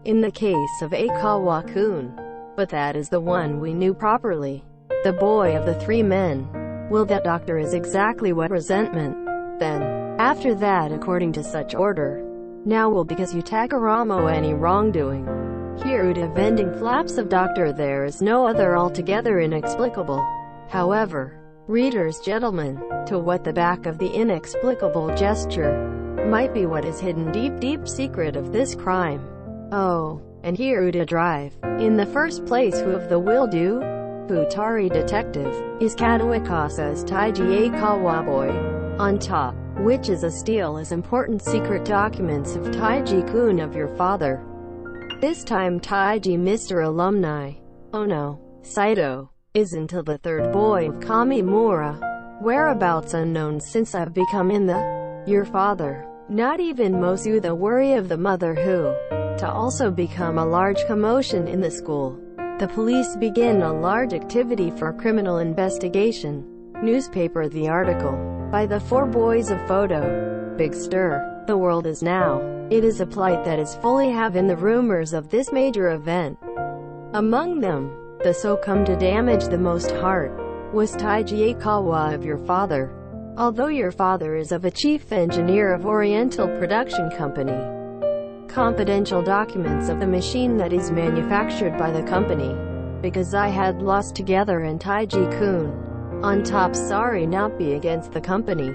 in the case of Edogawa-kun. But that is the one we knew properly. The boy of the three men. Well, that doctor is exactly what resentment. Then, after that, according to such order. Now will because you Takaramo any wrongdoing. Here to vending flaps of doctor there is no other altogether inexplicable. However, readers gentlemen, to what the back of the inexplicable gesture might be what is hidden deep secret of this crime. Oh, and here to drive. In the first place, who of the will do? Futari detective, is Katawakasa's Taiji Edogawa boy. On top, which is a steal as important secret documents of Taiji-kun of your father. This time Taiji Mr. Alumni. Oh no, Saito, is until the third boy of Kamimura. Whereabouts unknown since I've become in the, your father. Not even Mosu the worry of the mother who, to also become a large commotion in the school. The police begin a large activity for criminal investigation. Newspaper the article, by the four boys of photo. Big stir, the world is now. It is a plight that is fully have in the rumors of this major event. Among them, the so come to damage the most heart, was Taiji Edogawa of your father. Although your father is of a chief engineer of Oriental Production Company. Confidential documents of the machine that is manufactured by the company. Because I had lost together and Taiji-kun. On top sorry not be against the company.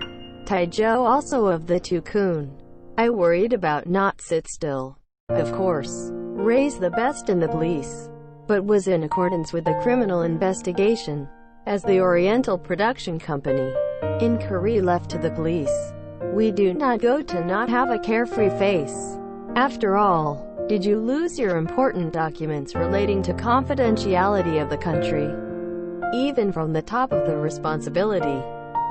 Taijo also of the two kun. I worried about not sit still. Of course. Raise the best in the police. But was in accordance with the criminal investigation. As the Oriental Production Company. Inquiry left to the police. We do not go to not have a carefree face. After all, did you lose your important documents relating to confidentiality of the country? Even from the top of the responsibility,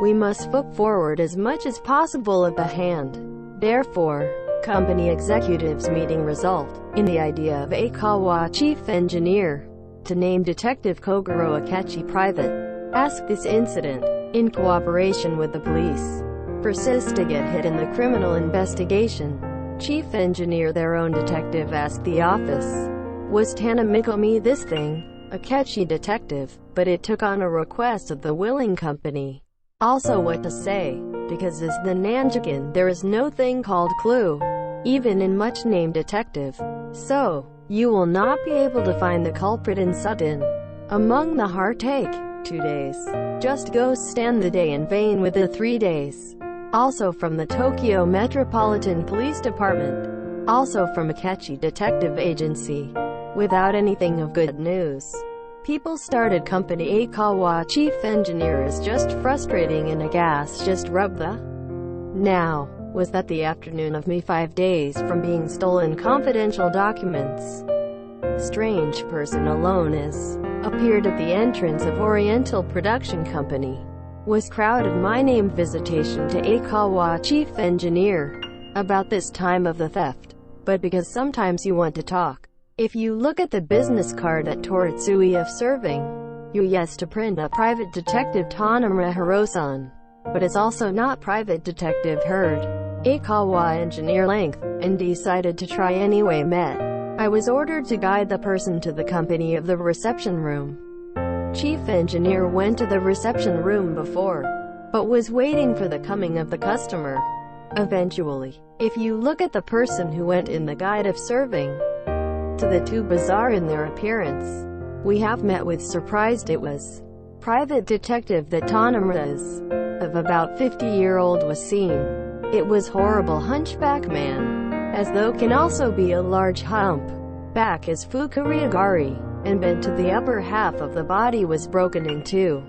we must put forward as much as possible at the hand. Therefore, company executives meeting result in the idea of Edogawa chief engineer to name Detective Kogoro Akechi private. Ask this incident, in cooperation with the police, persist to get hit in the criminal investigation. Chief engineer their own detective asked the office, was Tanamikomi this thing? Akechi detective, but it took on a request of the willing company. Also what to say, because as the Nanjikan there is no thing called clue, even in much named detective. So, you will not be able to find the culprit in sudden. Among the heartache, 2 days. Just go stand the day in vain with the 3 days. Also from the Tokyo Metropolitan Police Department. Also from Akechi Detective Agency. Without anything of good news. People started company Edogawa chief engineer is just frustrating and a gas just rub the. Now, was that the afternoon of me 5 days from being stolen confidential documents. Strange person alone is. Appeared at the entrance of Oriental Production Company. Was crowded my name visitation to Edogawa chief engineer. About this time of the theft. But because sometimes you want to talk. If you look at the business card at Toritsui of serving, you yes to print a private detective Tanamura Hirosan. But it's also not private detective heard. Edogawa engineer length, and decided to try anyway met. I was ordered to guide the person to the company of the reception room. Chief engineer went to the reception room before, but was waiting for the coming of the customer. Eventually, if you look at the person who went in the guide of serving, to the two bizarre in their appearance, we have met with surprised it was private detective that Tanamura is, of about 50-year-old was seen. It was horrible hunchback man, as though can also be a large hump. Back as Fukuriagari, and bent to the upper half of the body was broken in two.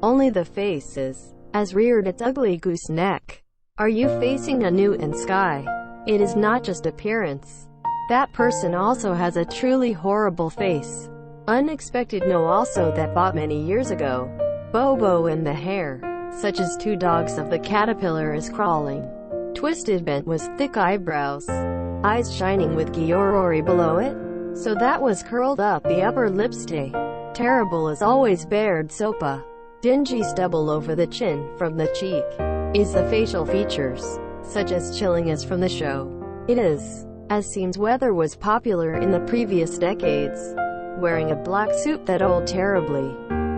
Only the face is, as reared its ugly goose neck. Are you facing a new and sky? It is not just appearance. That person also has a truly horrible face. Unexpected no also that bought many years ago. Bobo in the hair, such as two dogs of the caterpillar is crawling. Twisted bent was thick eyebrows. Eyes shining with Giorori below it. So that was curled up the upper lip stay. Terrible as always bared sopa. Dingy stubble over the chin, from the cheek. Is the facial features, such as chilling as from the show. It is, as seems weather was popular in the previous decades. Wearing a black suit that old terribly,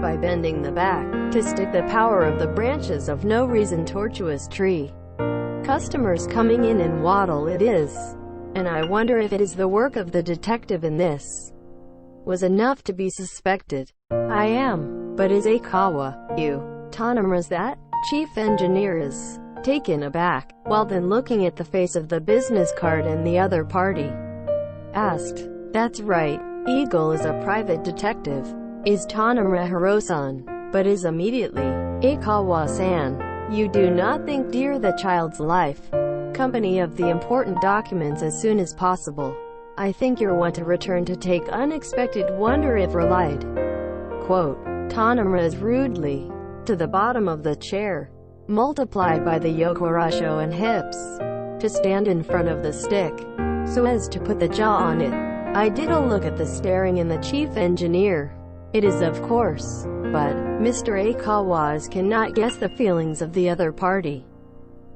by bending the back, to stick the power of the branches of no reason tortuous tree. Customers coming in and waddle it is. And I wonder if it is the work of the detective in this. Was enough to be suspected. I am. But is Edogawa, you, Tanamura's that? Chief engineer is taken aback, while then looking at the face of the business card and the other party. Asked. That's right. Eagle is a private detective. Is Tanamura Hiro-san. But is immediately. Edogawa-san. You do not think dear the child's life. Company of the important documents as soon as possible. I think you're one to return to take unexpected wonder if relied. Quote. Tanamura is rudely to the bottom of the chair, multiplied by the yokorasho and hips, to stand in front of the stick, so as to put the jaw on it. I did a look at the staring in the chief engineer. It is of course, but Mr. Edogawa cannot guess the feelings of the other party.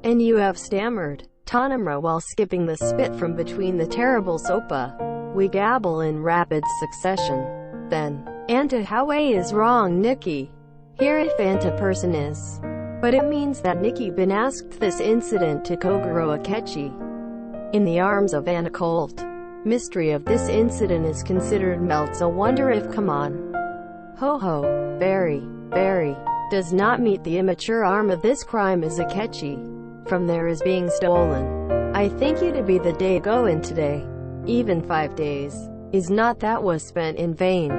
And you have stammered, Tanamura, while skipping the spit from between the terrible sopa. We gabble in rapid succession. Then, Anta Hawaii is wrong Nikki. Here if Anta person is. But it means that Nikki been asked this incident to Kogoro Akechi. In the arms of an occult. Mystery of this incident is considered melts a wonder if come on. Ho ho, very, does not meet the immature arm of this crime is Akechi. From there is being stolen. I think you to be the day go in today. Even 5 days. Is not that was spent in vain.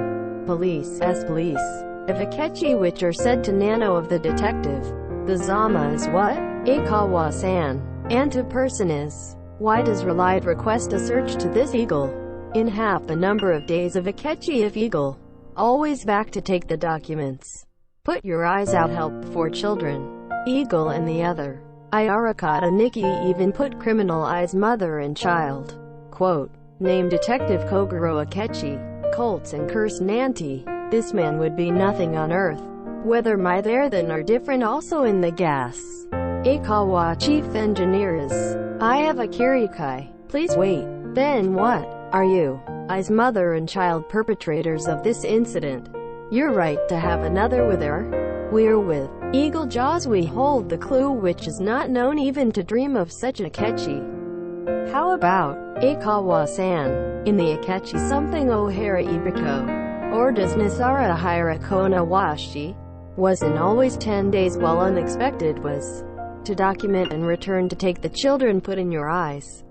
Police. If Akechi which are said to Nano of the detective. The Zama is what? Edogawa-san. Anta person is. Why does Relied request a search to this Eagle? In half the number of days of Akechi if Eagle. Always back to take the documents. Put your eyes out help for children. Eagle and the other. Iarakata Nikki even put criminal eyes mother and child. Quote. Name Detective Kogoro Akechi. Colts and curse Nanti. This man would be nothing on earth. Whether my there then are different also in the gas. Edogawa chief engineer is. I have a Kirikai. Please wait. Then what? Are you? I's mother and child perpetrators of this incident. You're right to have another with her. We're with Eagle Jaws. We hold the clue which is not known even to dream of such a Akechi. How about Edogawa-san? In the Akechi something O'Hara Ibiko? Or does Nisara hire a Kona Washi? Wasn't always 10 days while unexpected was. To document and return to take the children put in your eyes.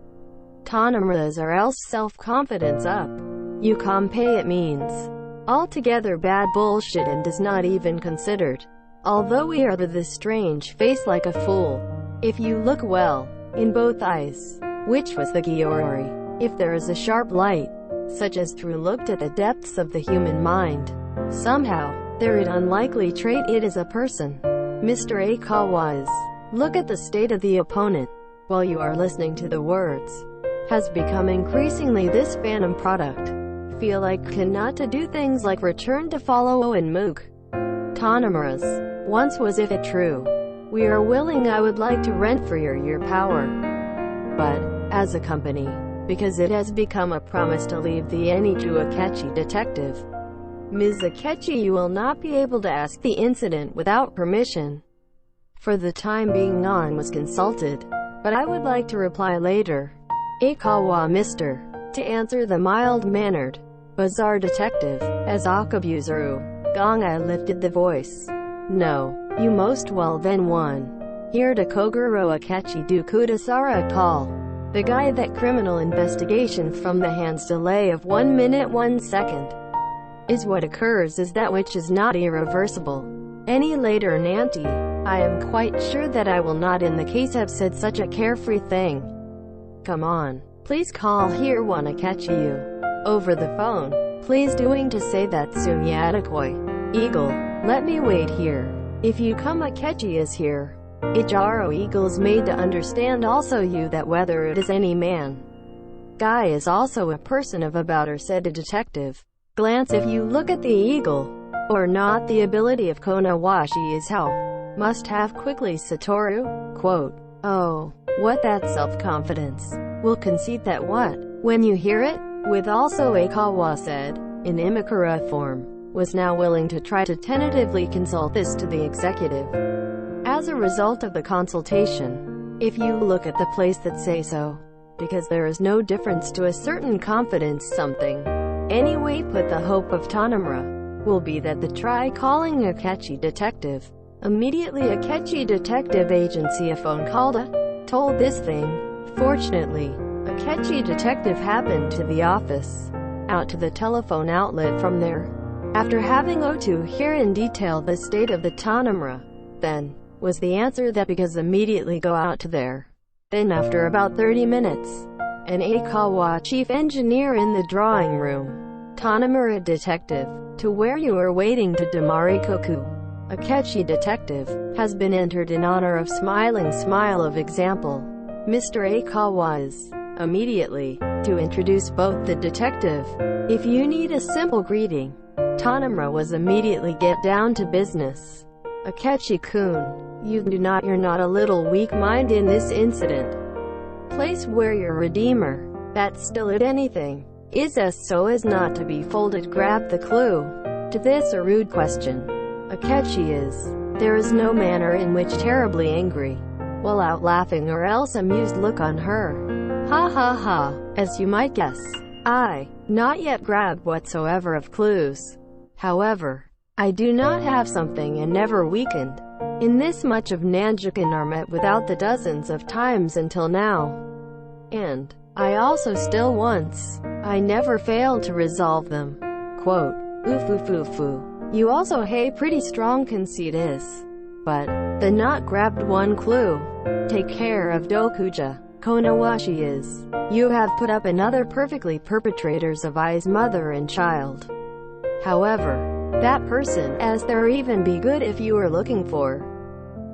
Tanamura's or else self-confidence up. You compay it means. Altogether bad bullshit and does not even considered. Although we are with this strange face like a fool. If you look well, in both eyes, which was the Giori, if there is a sharp light, such as through looked at the depths of the human mind, somehow, there is unlikely trait it is a person. Mr. Edogawa is. Look at the state of the opponent, while you are listening to the words. Has become increasingly this phantom product. Feel like cannot to do things like return to follow and Mook. Tanamura's. Once was if it true. We are willing I would like to rent for your power. But, as a company, because it has become a promise to leave the Enichu Akechi detective. Ms. Akechi you will not be able to ask the incident without permission. For the time being none was consulted. But I would like to reply later. Edogawa Mr. To answer the mild-mannered, bizarre detective, as Akabuzaru. Gongai lifted the voice. No, you most well then one. Here to Kogoro Akechi do Kudasara call. The guy that criminal investigation from the hands delay of 1 minute 1 second. Is what occurs is that which is not irreversible. Any later Nanti, I am quite sure that I will not in the case have said such a carefree thing. Come on, please call here one Akechi you. Over the phone, please doing to say that soon Yadakoi. Eagle, let me wait here. If you come Akechi is here. Ijaro Eagles made to understand also you that whether it is any man. Guy is also a person of about or said a detective. Glance if you look at the eagle. Or not the ability of Konawashi is how. Must have quickly Satoru. Quote. Oh, what that self-confidence. Will concede that what? when you hear it, with also Edogawa said, in Imikura form, was now willing to try to tentatively consult this to the executive. As a result of the consultation, if you look at the place that say so, because there is no difference to a certain confidence something. Anyway, put the hope of Tanimura will be that the try calling Akechi detective. Immediately Akechi detective agency a phone called told this thing. Fortunately, Akechi detective happened to the office, out to the telephone outlet from there. After having to hear in detail the state of the Tanimura, then, was the answer that because immediately go out to there. Then after about 30 minutes, an Edogawa chief engineer in the drawing room. Tanimura detective, to where you are waiting to Damari Koku. Akechi detective, has been entered in honor of smiling smile of example. Mr. Edogawa is, immediately, to introduce both the detective. If you need a simple greeting, Tanimura was immediately get down to business. Akechi-kun, you're not a little weak-minded in this incident. Place where your redeemer, that's still at anything, is as so as not to be folded. Grab the clue. To this a rude question. Akechi is, there is no manner in which terribly angry, while out laughing or else amused look on her. Ha ha ha, as you might guess, I, not yet grabbed whatsoever of clues. However, I do not have something and never weakened. In this much of Nanjikan are met without the dozens of times until now. And, I also still once, I never failed to resolve them. Quote, oof, you also hey pretty strong conceit is. But, the not grabbed one clue. Take care of Dokuja, Konawashi is. You have put up another perfectly perpetrators of I's mother and child. However, that person, as there even be good if you are looking for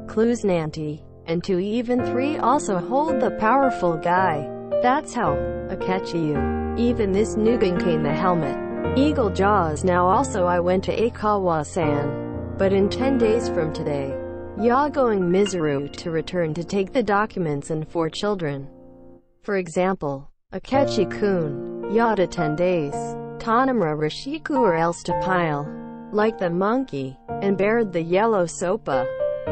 clues Nanti, and 2 even 3 also hold the powerful guy. That's how, Akechi you, even this Nugankin the helmet. Eagle Jaws now also I went to Edogawa-san. But in 10 days from today, ya going Mizuru to return to take the documents and 4 children. For example, Akechi-kun, ya to 10 days. Tanimura Rishiku or else to pile, like the monkey, and bared the yellow sopa,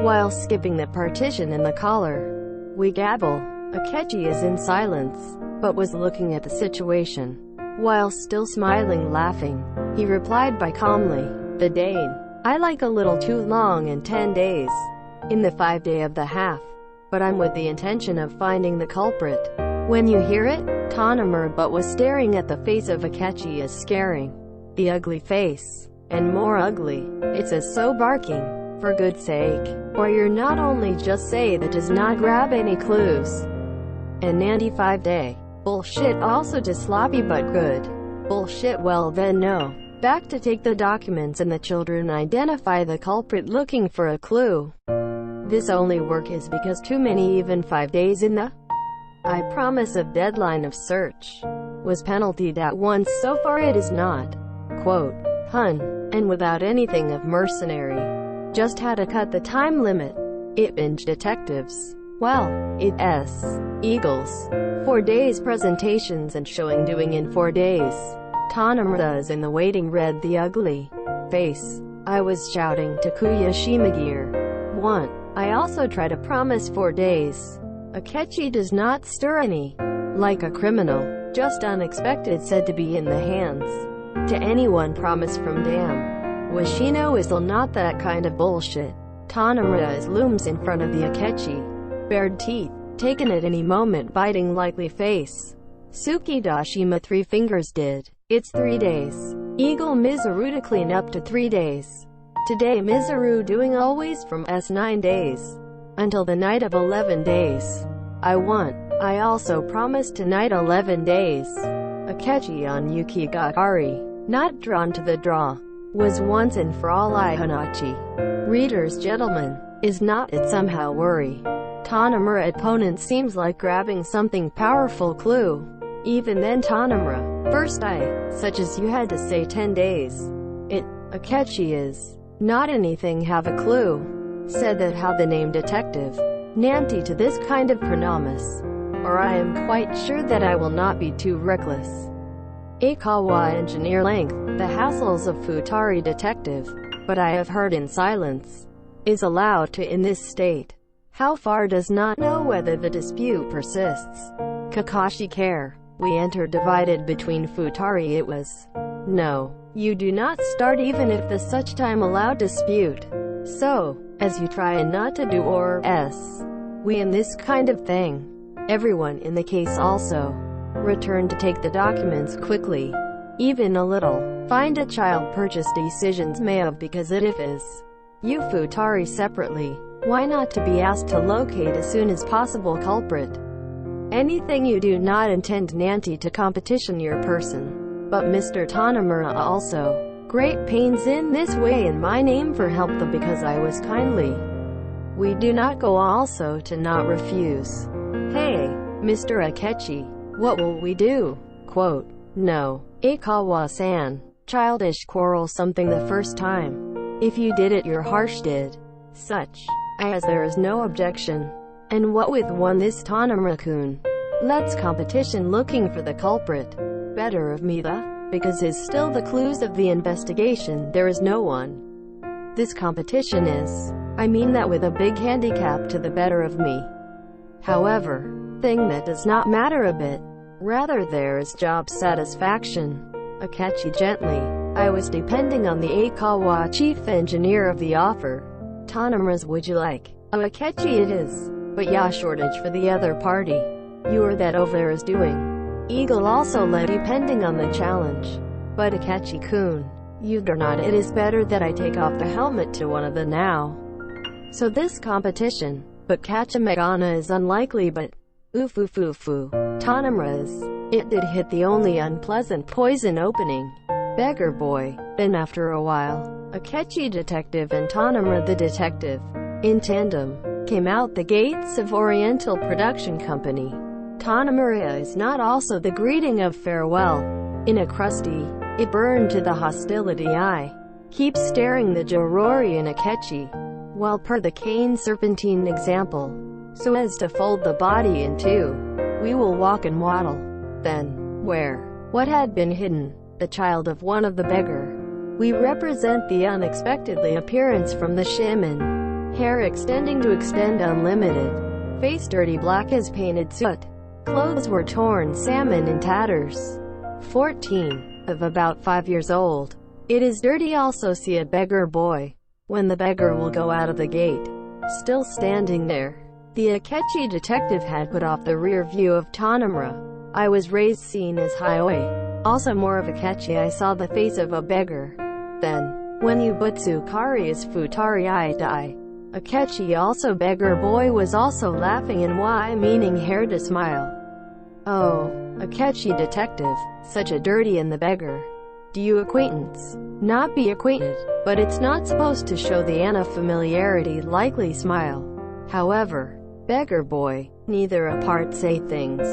while skipping the partition and the collar. We gabble. Akechi is in silence, but was looking at the situation. While still smiling laughing, he replied by calmly, the Dane, I like a little too long in 10 days, in the 5 day of the half, but I'm with the intention of finding the culprit. When you hear it, Tanimura but was staring at the face of Akechi as scaring. The ugly face, and more ugly, it's as so barking, for good sake, or you're not only just say that does not grab any clues. And 95 day. Bullshit also to sloppy but good. Bullshit well then no. Back to take the documents and the children identify the culprit looking for a clue. This only work is because too many even 5 days in the I promise of deadline of search was penaltied at once so far it is not. Quote, hun, and without anything of mercenary. Just had to cut the time limit. It binge detectives. Well, it's Eagles. 4 days presentations and showing doing in 4 days. Tanimura is in the waiting read the ugly face. I was shouting to Kuya Shimagir. 1. I also try to promise 4 days. Akechi does not stir any. Like a criminal. Just unexpected said to be in the hands. To anyone promise from damn. Washino is not that kind of bullshit. Tanimura is looms in front of the Akechi. Bared teeth. Taken at any moment biting likely face. Suki Dashima 3 fingers did. It's 3 days. Eagle Mizuru to clean up to 3 days. Today Mizuru doing always from S9 days. Until the night of 11 days. I also promised tonight 11 days. Akechi on Yukigakari, not drawn to the draw, was once and for all Hanachi. Readers gentlemen, is not it somehow worry? Tanimura opponent seems like grabbing something powerful clue. Even then Tanimura, first such as you had to say 10 days. Akechi is, not anything have a clue. Said that how the name detective, Nanti to this kind of pronomis. or I am quite sure that I will not be too reckless. Edogawa engineer length, the hassles of Futari detective, but I have heard in silence, is allowed to in this state. How far does not know whether the dispute persists. Kakashi care. We enter divided between Futari it was. No, you do not start even if the such time allowed dispute. So, as you try and not to do or s. We in this kind of thing. Everyone in the case also. Return to take the documents quickly. Even a little. Find a child purchase decisions may have because it if is. You Futari separately. Why not to be asked to locate as soon as possible culprit? Anything you do not intend Nanti to competition your person. But Mr. Tanamura also. Great pains in this way in my name for help the because I was kindly. We do not go also to not refuse. Hey, Mr. Akechi, what will we do? Quote, no, Edogawa-san, childish quarrel something the first time. If you did it your harsh did. Such, as there is no objection. And what with one this Tanamura-kun? Let's competition looking for the culprit. Better of me the, because is still the clues of the investigation there is no one. This competition is, I mean that with a big handicap to the better of me. However, thing that does not matter a bit. Rather there is job satisfaction. Akechi gently. I was depending on the Edogawa chief engineer of the offer. Tanamura's would you like? Akechi it is. But yeah shortage for the other party. You are that over there is doing. Eagle also led depending on the challenge. But Akechi-kun, you do not it is better that I take off the helmet to one of the now. So this competition, but Kachamagana is unlikely but, oofufufu, Tanamura's, it did hit the only unpleasant poison opening. Beggar boy, then after a while, Akechi detective and Tanamura the detective, in tandem, came out the gates of Oriental Production Company. Tanamura is not also the greeting of farewell. In a crusty, it burned to the hostility eye. Keep staring the Jorori and Akechi, while per the cane serpentine example, so as to fold the body in two. We will walk and waddle. Then, where? What had been hidden? The child of one of the beggar. We represent the unexpectedly appearance from the shaman. Hair extending to extend unlimited. Face dirty black as painted soot. Clothes were torn salmon in tatters. 14, of about 5 years old. It is dirty also see a beggar boy. When the beggar will go out of the gate. Still standing there. The Akechi detective had put off the rear view of Tanamura. I was raised seen as highway. Also more of Akechi I saw the face of a beggar. Then, when Ubutsu Kari is Futari I die. Akechi also beggar boy was also laughing and why meaning hair to smile. Oh, Akechi detective, such a dirty in the beggar. Do you acquaintance? Not be acquainted, but it's not supposed to show the Anna familiarity likely smile. However, beggar boy, neither apart say things.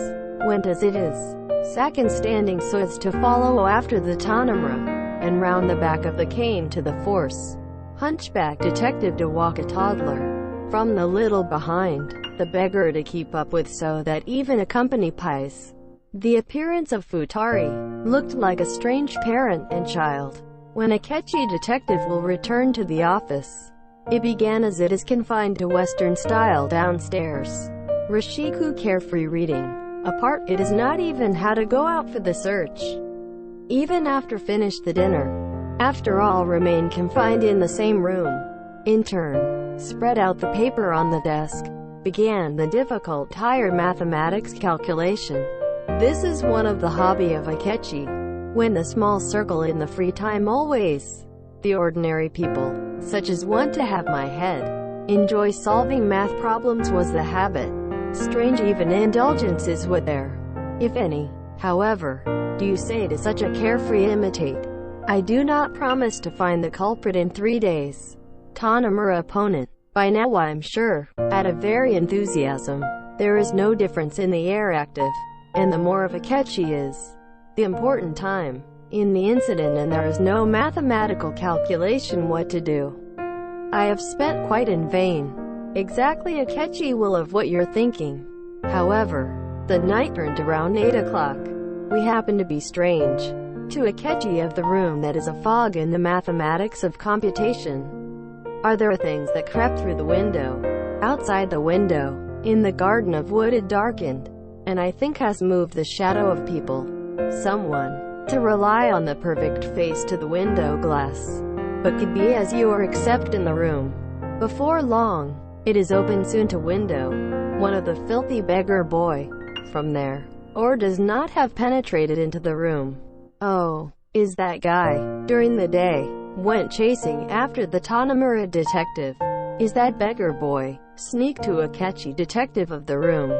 Went as it is. Second standing so as to follow after the Tanamura, and round the back of the cane to the force. Hunchback detective to walk a toddler. From the little behind, the beggar to keep up with so that even a company pies. The appearance of Futari looked like a strange parent and child. When Akechi detective will return to the office, it began as it is confined to Western style downstairs. Rishiku carefree reading. Apart it is not even how to go out for the search. Even after finished the dinner. After all remain confined in the same room. In turn, spread out the paper on the desk. Began the difficult higher mathematics calculation. This is one of the hobby of Akechi. When the small circle in the free time always. The ordinary people, such as want to have my head, enjoy solving math problems was the habit. Strange even indulgences what there, if any. However, do you say to such a carefree imitate? I do not promise to find the culprit in 3 days. Tanamura opponent. By now I'm sure, at a very enthusiasm. There is no difference in the air active. And the more of Akechi is the important time in the incident and there is no mathematical calculation what to do. I have spent quite in vain. Exactly Akechi will of what you're thinking. However, The night turned around 8 o'clock. We happened to be strange to Akechi of the room that is a fog in the mathematics of computation. Are there things that crept through the window? Outside the window, in the garden of wood it darkened, and I think has moved the shadow of people. Someone to rely on the perfect face to the window glass, but could be as you are except in the room. Before long, it is open soon to window. One of the filthy beggar boy from there, or does not have penetrated into the room. Oh, is that guy, during the day, went chasing after the Tanamura detective. Is that beggar boy, sneak to Akechi detective of the room.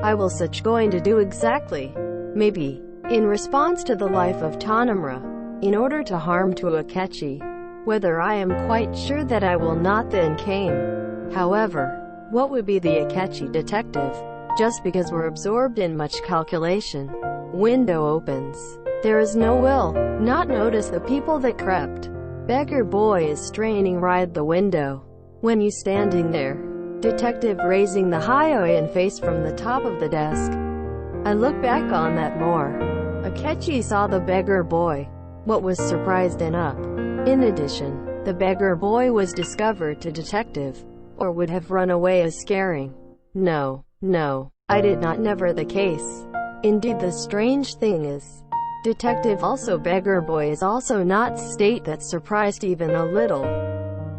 I will such going to do exactly. Maybe, in response to the life of Tanamura, in order to harm to Akechi. Whether I am quite sure that I will not then came. However, what would be the Akechi detective? Just because we're absorbed in much calculation. Window opens. There is no will not notice the people that crept. Beggar boy is straining ride the window. When you standing there, detective raising the highway and face from the top of the desk. I look back on that more. Akechi saw the beggar boy. What was surprised and up. In addition, the beggar boy was discovered to detective, or would have run away as scaring. No, I did not never the case. Indeed the strange thing is, detective also beggar boy is also not state that surprised even a little.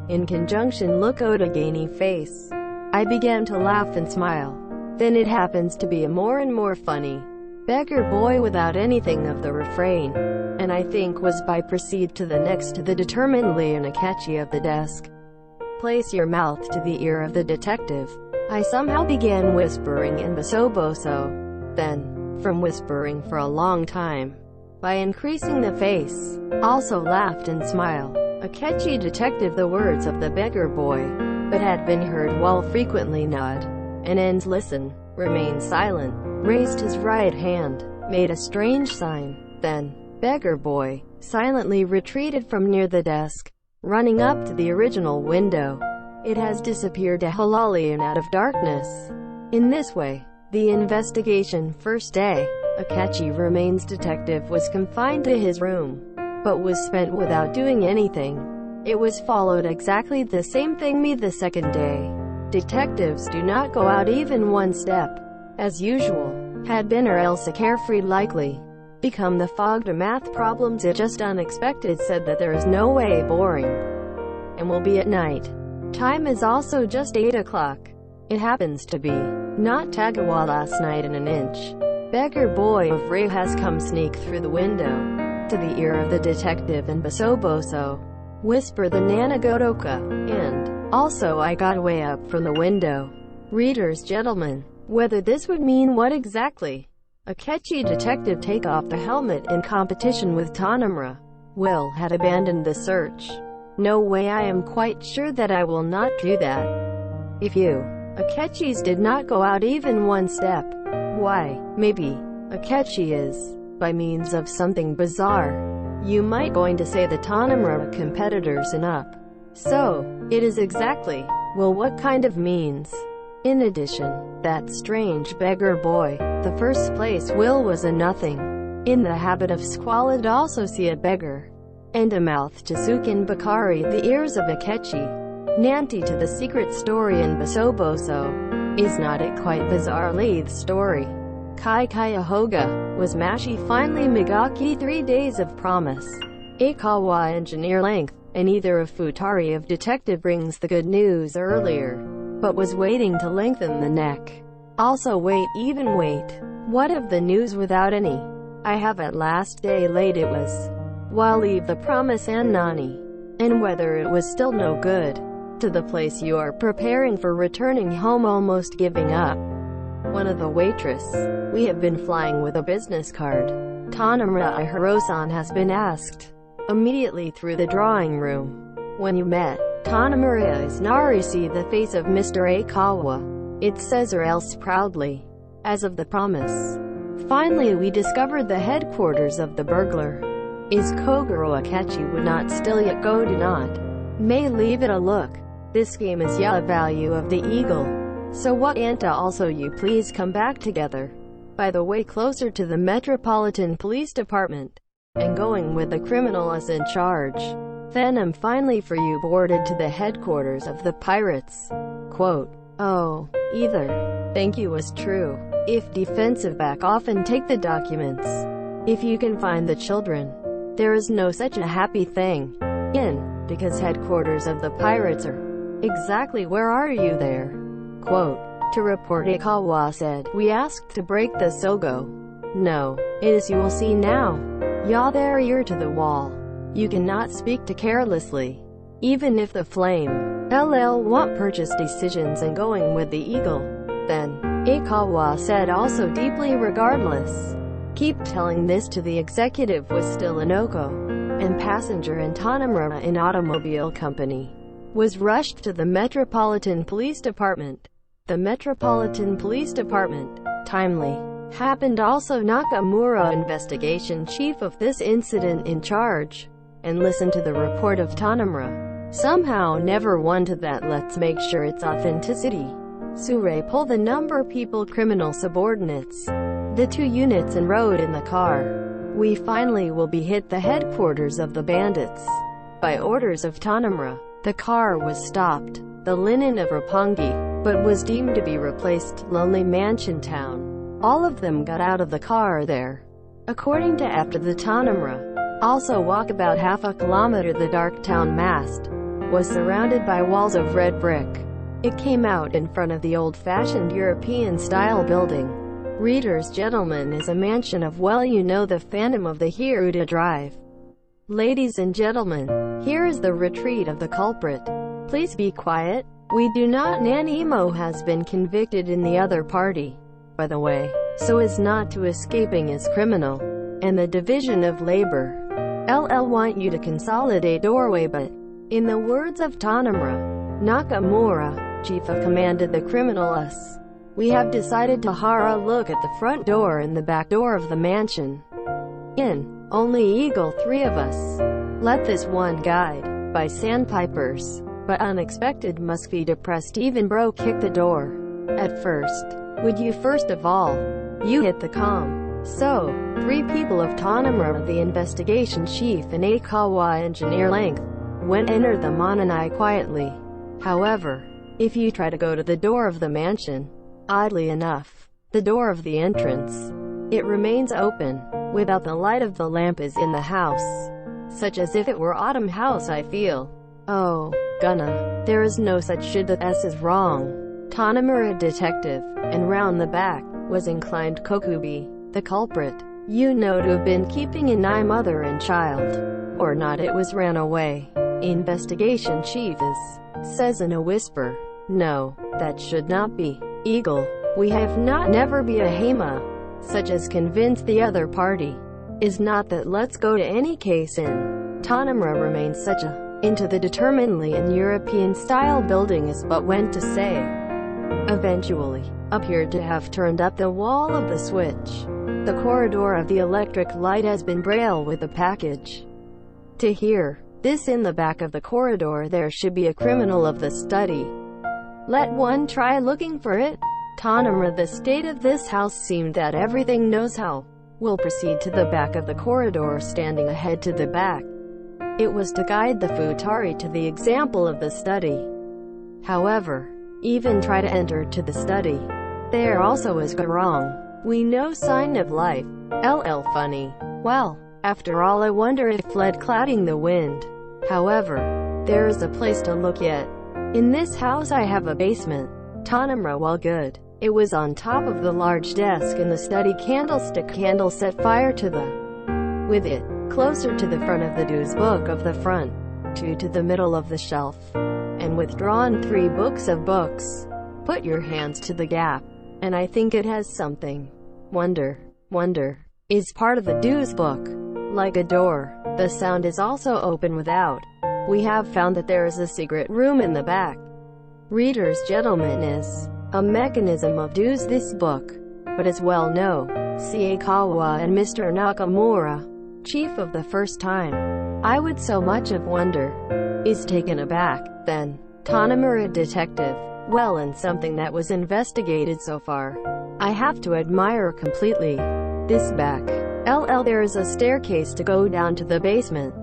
In conjunction look Odagani face. I began to laugh and smile. Then it happens to be a more and more funny. Beggar boy without anything of the refrain. And I think was by proceed to the next to the determined Leon Akechi of the desk. Place your mouth to the ear of the detective. I somehow began whispering in Boso. Then, from whispering for a long time, by increasing the face, also laughed and smiled. Akechi detective the words of the beggar boy, but had been heard while frequently nod, and ends listen, remained silent, raised his right hand, made a strange sign, then, beggar boy, silently retreated from near the desk, running up to the original window. It has disappeared a halalian out of darkness. In this way, the investigation first day, Akechi remains detective was confined to his room, but was spent without doing anything. It was followed exactly the same thing me the second day. Detectives do not go out even one step. As usual, had been or else a carefree likely become the fog to math problems. It just unexpected said that there is no way boring and will be at night. Time is also just 8 o'clock. It happens to be not Tagawa last night in an inch. Beggar boy of Ray has come sneak through the window to the ear of the detective and Boso whisper the Nanagodoka, and also I got way up from the window. Readers gentlemen, whether this would mean what exactly? Akechi detective take off the helmet in competition with Tanamura. Will had abandoned the search. No way, I am quite sure that I will not do that. If you, Akechis did not go out even one step. Why, maybe, Akechi is, by means of something bizarre. You might going to say the Tanamura competitors and up. So, it is exactly, well what kind of means? In addition, that strange beggar boy, the first place Will was a nothing. In the habit of squalid also see a beggar. And a mouth to Sukin Bakari the ears of Akechi. Nanti to the secret story in Boso. Is not it quite bizarrely the story? Kai Cuyahoga, was Mashi finally Migaki 3 days of promise. Edogawa engineer length, and either of Futari of detective brings the good news earlier, but was waiting to lengthen the neck. Also wait, even wait. What of the news without any? I have at last day late it was. While leave the promise and Nani, and whether it was still no good, to the place you are preparing for returning home almost giving up. One of the waitress, we have been flying with a business card. Tanamura Ihiro-san has been asked. Immediately through the drawing room. When you met, Tanamura is nari see the face of Mr. Edogawa. It says or else proudly. As of the promise. Finally we discovered the headquarters of the burglar. Is Kogoro Akechi would not still yet go do not. May leave it a look. This game is ya value of the eagle. So what anta also you please come back together. by the way closer to the Metropolitan Police Department, and going with the criminal as in charge. Then I'm finally for you boarded to the headquarters of the pirates. Quote, oh, either. Thank you was true. If defensive back off and take the documents. If you can find the children. There is no such a happy thing. In, because headquarters of the pirates are. Exactly where are you there? Quote, to report Edogawa said, we asked to break the Sogo. No, it is you will see now. Yaw their ear to the wall. You cannot speak too carelessly. Even if the flame want purchase decisions and going with the eagle. Then, Edogawa said also deeply regardless. Keep telling this to the executive was still Inoko, and passenger in Tanamura in automobile company, was rushed to the Metropolitan Police Department. The Metropolitan Police Department, timely, happened also Nakamura investigation chief of this incident in charge, and listened to the report of Tanamura. Somehow never wanted that let's make sure its authenticity. Sure pull the number people criminal subordinates. The 2 units enrolled in the car. We finally will be hit the headquarters of the bandits. By orders of Tanamura, the car was stopped. The linen of Roppongi, but was deemed to be replaced lonely mansion town. All of them got out of the car there. According to after the Tanamura, also walk about half a kilometer the dark town mast, was surrounded by walls of red brick. It came out in front of the old-fashioned European-style building. Readers gentlemen is a mansion of well you know the phantom of the Hiruda Drive. Ladies and gentlemen, here is the retreat of the culprit. Please be quiet. We do not Nanimo has been convicted in the other party, by the way, so as not to escaping as criminal, and the division of labor. LL want you to consolidate doorway but, in the words of Tanamura, Nakamura, chief of command of the criminal us, we have decided to hara look at the front door and the back door of the mansion. In, only eagle 3 of us. Let this one guide, by sandpipers, but unexpected must be depressed even bro kick the door. At first, would you first of all, you hit the com. So, 3 people of Tanamura the investigation chief and Edogawa engineer length, went enter the Mononai quietly. However, if you try to go to the door of the mansion, oddly enough, the door of the entrance, it remains open, without the light of the lamp is in the house. Such as if it were autumn house I feel. Oh, Gunna, there is no such shit that S is wrong. Tanamura detective, and round the back, was inclined Kokubi, the culprit. You know to have been keeping an eye mother and child. Or not it was ran away. Investigation chief is, says in a whisper. No, that should not be. Eagle, we have not never be a Hema, such as convince the other party. Is not that let's go to any case in. Tanamura remains such a, into the determinedly in European-style building is but went to say. Eventually, appeared to have turned up the wall of the switch. The corridor of the electric light has been braille with the package. To hear this in the back of the corridor there should be a criminal of the study. Let one try looking for it. Tanamura the state of this house seemed that everything knows how. Will proceed to the back of the corridor standing ahead to the back. It was to guide the futari to the example of the study. However, even try to enter to the study. There also is wrong. We no sign of life. LL funny. Well, after all I wonder if fled clouding the wind. However, there is a place to look yet. In this house I have a basement. Tanamura well good. It was on top of the large desk in the study candlestick candle set fire to the, with it, closer to the front of the dues book of the front, 2 to the middle of the shelf, and withdrawn 3 books of books. Put your hands to the gap, and I think it has something. Wonder, is part of the dues book. Like a door, the sound is also open without. We have found that there is a secret room in the back. Readers gentlemen is a mechanism of dues this book, but as well know, C. Edogawa and Mr. Nakamura, chief of the first time. I would so much of wonder, is taken aback, then, Tanamura detective, well and something that was investigated so far. I have to admire completely. This back. There is a staircase to go down to the basement.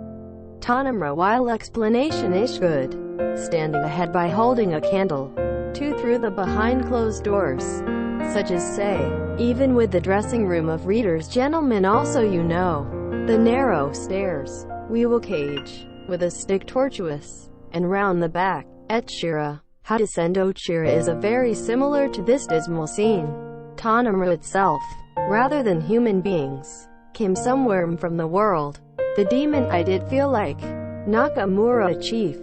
Tanamura, while explanation is good, standing ahead by holding a candle. 2 through the behind closed doors. Such as say, even with the dressing room of readers gentlemen also the narrow stairs. We will cage, with a stick tortuous, and round the back. Etshira. How descendo Chira is a very similar to this dismal scene. Tanamura itself, rather than human beings, came somewhere from the world. The demon I did feel like. Nakamura a chief,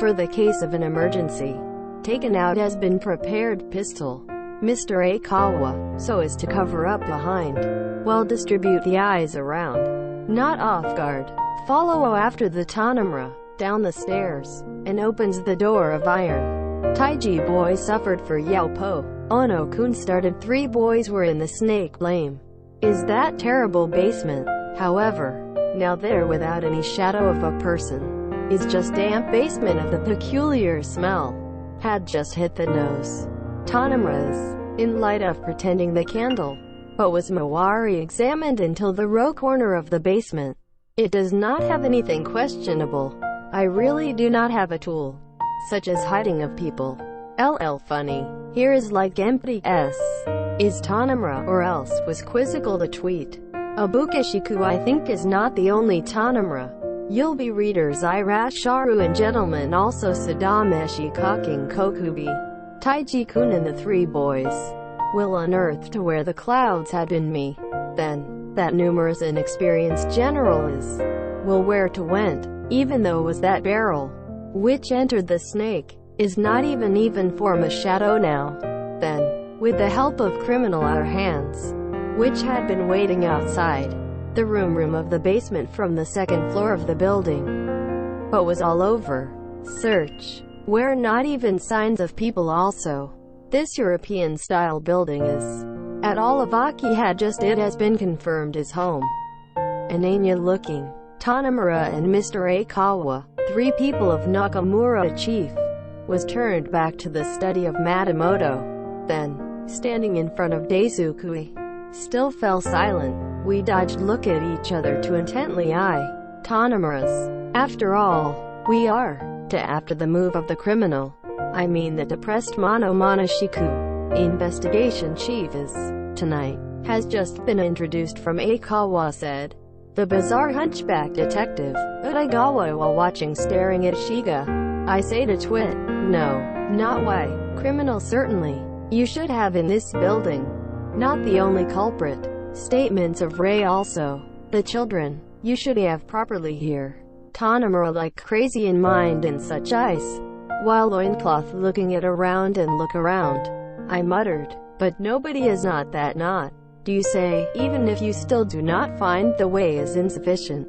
for the case of an emergency. Taken out has been prepared pistol. Mr. Aikawa, so as to cover up behind, while distribute the eyes around. Not off guard. Follow after the Tanamura, down the stairs, and opens the door of iron. Taiji boy suffered for Yaopo. Ono-kun started. 3 boys were in the snake flame. Is that terrible basement, however, now there without any shadow of a person, is just damp basement of the peculiar smell. Had just hit the nose. Tanamura's, in light of pretending the candle, but was Mawari examined until the row corner of the basement. It does not have anything questionable. I really do not have a tool, such as hiding of people. Funny. Here is like empty s. Is Tanamura, or else was quizzical the tweet. Abukishiku I think is not the only Tanamura. You'll be readers Irasharu and gentlemen also Sadameshi Kaking Kokubi. Taiji-kun and the 3 boys will unearth to where the clouds had been me. Then, that numerous and experienced general will where to went, even though was that barrel, which entered the snake, is not even form a shadow now. Then, with the help of criminal our hands, which had been waiting outside the room of the basement from the 2nd floor of the building, but was all over search, where not even signs of people also. This European-style building is, at all Avaki had just it has been confirmed his home. Ananya-looking, Tanamura and Mr. Aikawa, 3 people of Nakamura chief, was turned back to the study of Matamoto. Then, standing in front of Daisukui, still fell silent. We dodged look at each other to intently eye Tanamura's. After all, we are, after the move of the criminal. I mean the depressed Monomona-shiku. Investigation chief is, tonight, has just been introduced from Aikawa said. The bizarre hunchback detective, Edogawa while watching staring at Shiga. I say to Twit, no, not why. Criminal certainly. You should have in this building. Not the only culprit. Statements of Ray also. The children, you should have properly here. Tanamura like crazy in mind and such ice. While loincloth looking at around and look around. I muttered, but nobody is not that not. Do you say, even if you still do not find the way is insufficient?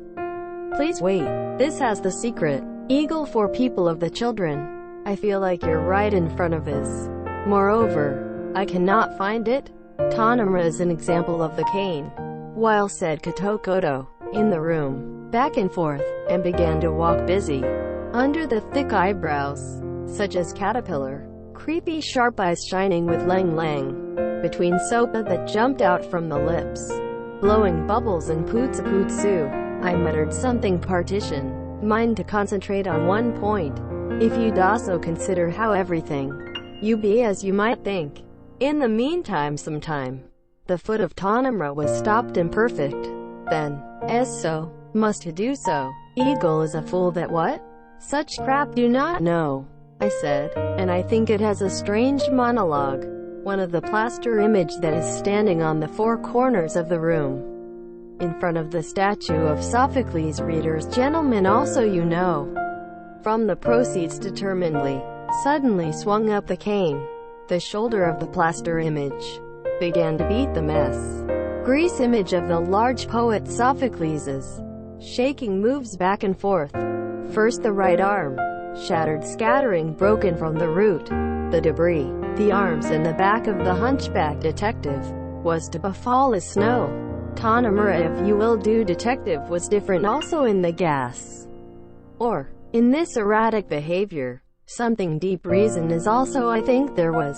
Please wait, this has the secret. Eagle for people of the children. I feel like you're right in front of us. Moreover, I cannot find it. Tanamura is an example of the cane. While said Katokoto, in the room, back and forth, and began to walk busy. Under the thick eyebrows, such as caterpillar, creepy sharp eyes shining with lang-lang, between sopa that jumped out from the lips, blowing bubbles and pootsu. I muttered something partition, mind to concentrate on one point. If you'd also consider how everything, you be as you might think. In the meantime sometime, the foot of Tanamura was stopped imperfect. Then, so, must do so. Eagle is a fool that what? Such crap do not know, I said, and I think it has a strange monologue. One of the plaster image that is standing on the 4 corners of the room, in front of the statue of Sophocles readers gentlemen also from the proceeds determinedly, suddenly swung up the cane. The shoulder of the plaster image began to beat the mess. Grease image of the large poet Sophocles' shaking moves back and forth. First the right arm, shattered scattering broken from the root. The debris, the arms and the back of the hunchback detective, was to befall as snow. Tanamura if you will do detective was different also in the gas. Or, in this erratic behavior. Something deep reason is also I think there was.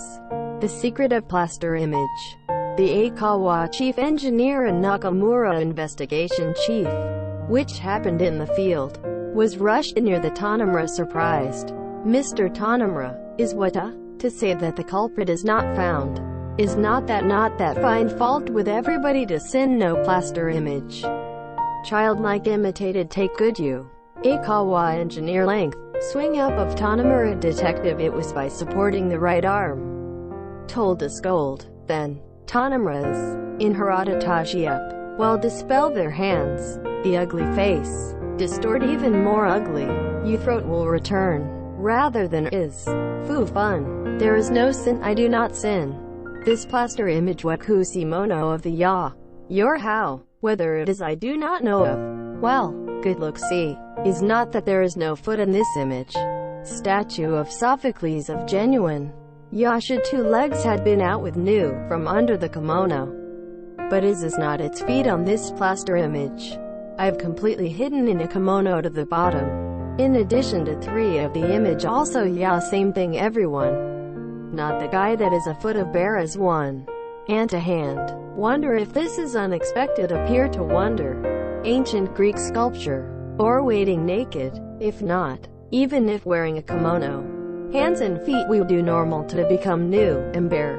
The secret of plaster image. the Edogawa chief engineer and Nakamura investigation chief, which happened in the field, was rushed near the Tanimura surprised. Mr. Tanimura, is what to say that the culprit is not found. Is not that find fault with everybody to sin no plaster image. Childlike imitated take good you. Edogawa engineer length, swing up of Tanimura detective it was by supporting the right arm. Told to scold, then, Tanimura's, in her taji up, while dispel their hands, the ugly face, distort even more ugly, you throat will return, rather than is. Foo fun, there is no sin I do not sin. This plaster image wakusi mono of the your how, whether it is I do not know of. Well, good look see, is not that there is no foot in this image. Statue of Sophocles of genuine. Should 2 legs had been out with new, from under the kimono. But is not its feet on this plaster image. I've completely hidden in a kimono to the bottom. In addition to 3 of the image also same thing everyone. Not the guy that is a foot of bear as one. And a hand. Wonder if this is unexpected appear to wonder. Ancient Greek sculpture. Or waiting naked. If not, even if wearing a kimono. Hands and feet we do normal to become new, and bare.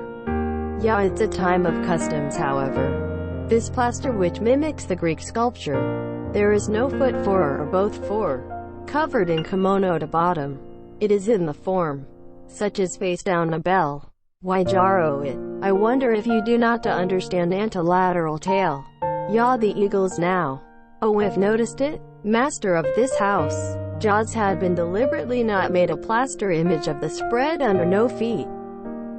It's a time of customs however. This plaster which mimics the Greek sculpture. There is no foot for or both for. Covered in kimono to bottom. It is in the form. Such as face down a bell. Why jaro it? I wonder if you do not to understand antilateral tail. The eagles now. Oh if noticed it? Master of this house. Jaws had been deliberately not made a plaster image of the spread under no feet.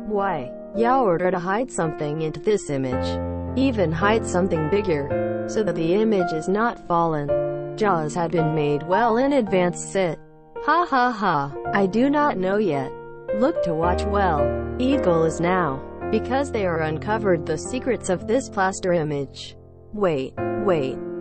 Why? Order to hide something into this image. Even hide something bigger. So that the image is not fallen. Jaws had been made well in advance sit. Ha ha ha, I do not know yet. Look to watch well. Eagle is now. Because they are uncovered the secrets of this plaster image. Wait,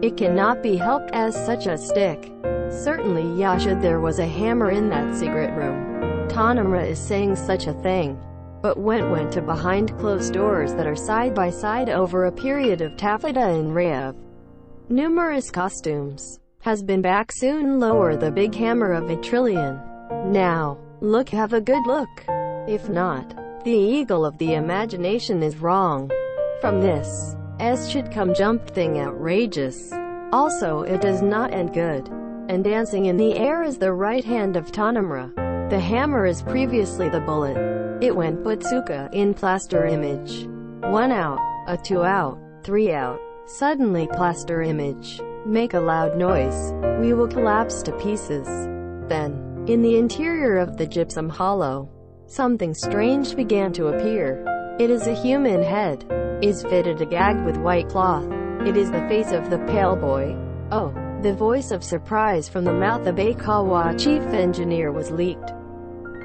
it cannot be helped as such a stick. Certainly should there was a hammer in that secret room. Tanimura is saying such a thing. But went to behind closed doors that are side by side over a period of taffeta and Reav. Numerous costumes. Has been back soon lower the big hammer of a trillion. Now, look have a good look. If not, the eagle of the imagination is wrong. From this, as should come jump thing outrageous. Also it does not end good. And dancing in the air is the right hand of Tanimura. The hammer is previously the bullet. It went Butsuka in plaster image. 1 out, a 2 out, 3 out. Suddenly plaster image. Make a loud noise. We will collapse to pieces. Then, in the interior of the gypsum hollow, something strange began to appear. It is a human head. Is fitted a gag with white cloth. It is the face of the pale boy. Oh, the voice of surprise from the mouth of Edogawa chief engineer was leaked.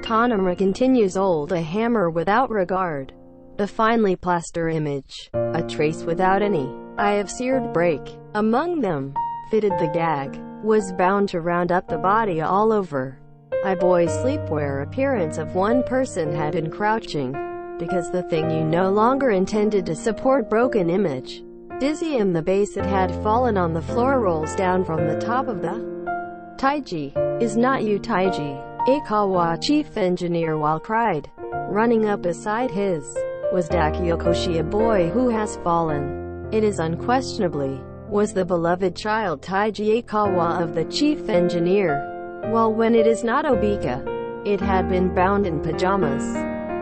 Tanimura continues old a hammer without regard. The finely plaster image. A trace without any. I have seared break. Among them, fitted the gag. Was bound to round up the body all over. I boy's sleepwear appearance of one person had been crouching. Because the thing you no longer intended to support broken image. Dizzy in the base it had fallen on the floor rolls down from the top of the taiji. Is not you taiji? Edogawa chief engineer while cried. Running up beside his, was Dakiokoshi a boy who has fallen. It is unquestionably, was the beloved child Taiji Edogawa of the chief engineer. While when it is not Obika, it had been bound in pajamas.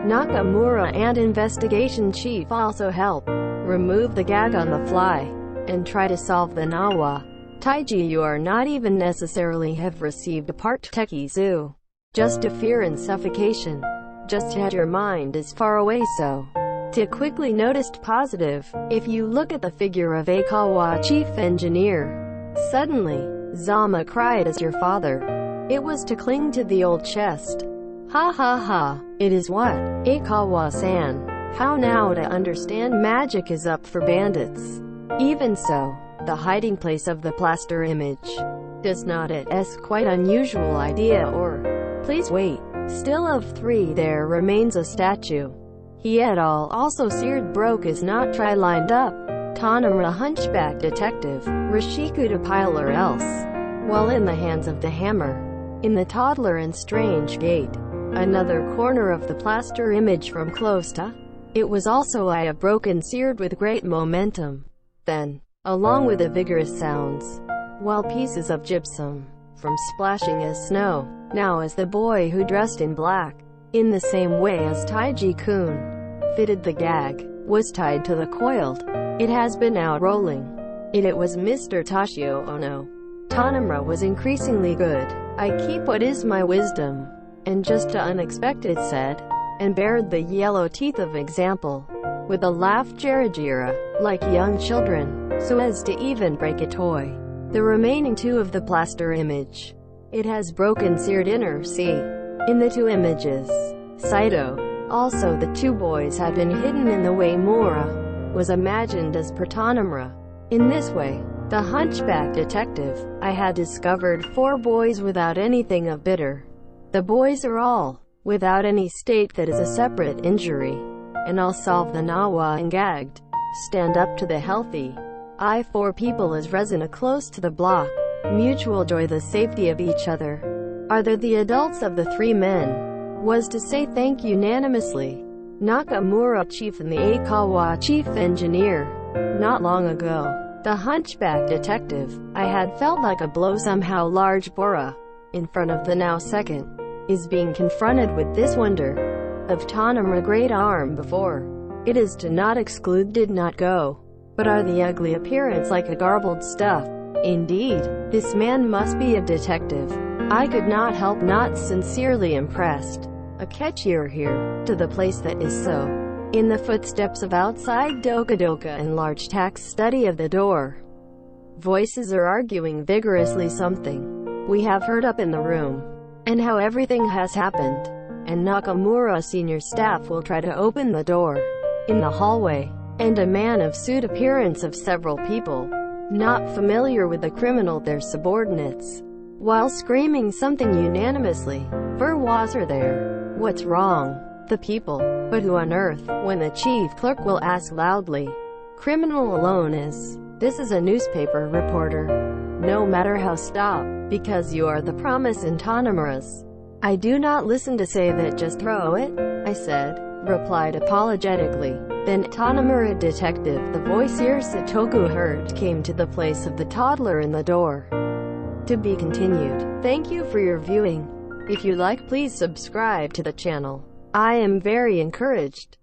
Nakamura and investigation chief also help remove the gag on the fly and try to solve the nawa. Taiji you are not even necessarily have received a part tekizu. Just a fear and suffocation. Just had your mind is far away so. To quickly noticed positive, if you look at the figure of Edogawa chief engineer. Suddenly, Zama cried as your father. It was to cling to the old chest. Ha ha ha, it is what? Edogawa-san. How now to understand magic is up for bandits. Even so, the hiding place of the plaster image. Does not it s quite unusual idea or, please wait, still of 3 there remains a statue. He et al. Also seared broke is not try lined up. Tanamura hunchback detective, Rishiku to pile or else. While in the hands of the hammer. In the toddler and strange gate. Another corner of the plaster image from close to. It was also I broken seared with great momentum. Then, along with the vigorous sounds, while pieces of gypsum, from splashing as snow, now as the boy who dressed in black, in the same way as Taiji-kun, fitted the gag, was tied to the coiled. It has been out rolling. It was Mr. Toshio Ono. Tanamura was increasingly good. I keep what is my wisdom. And just unexpected said, and bared the yellow teeth of example, with a laugh Jarajira, like young children, so as to even break a toy. The remaining two of the plaster image. It has broken seared inner C. In the two images, Saito, also the two boys had been hidden in the way Mora was imagined as per Tanamura. In this way, the hunchback detective, I had discovered 4 boys without anything of bitter. The boys are all, without any state that is a separate injury. And I'll solve the Nawa and gagged. Stand up to the healthy. 4 people as resina close to the block. Mutual joy the safety of each other. Are there the adults of the 3 men? Was to say thank unanimously. Nakamura chief and the Edogawa chief engineer. Not long ago. The hunchback detective, I had felt like a blow somehow large Bora, in front of the now second, is being confronted with this wonder of Tanamura great arm before. It is to not exclude did not go, but are the ugly appearance like a garbled stuff. Indeed, this man must be a detective. I could not help not sincerely impressed. A catchier here, to the place that is so. In the footsteps of outside Doka and large tax study of the door. Voices are arguing vigorously something we have heard up in the room, and how everything has happened, and Nakamura senior staff will try to open the door. In the hallway, and a man of suit appearance of several people, not familiar with the criminal their subordinates, while screaming something unanimously. Verwasser there. What's wrong? The people. But who on earth? When the chief clerk will ask loudly. Criminal alone is. This is a newspaper reporter. No matter how stop, because you are the promise in Tanamura's. I do not listen to say that just throw it, I said, replied apologetically. Then Tanamura detective, the voice Satoku heard, came to the place of the toddler in the door. To be continued. Thank you for your viewing. If you like, please subscribe to the channel. I am very encouraged.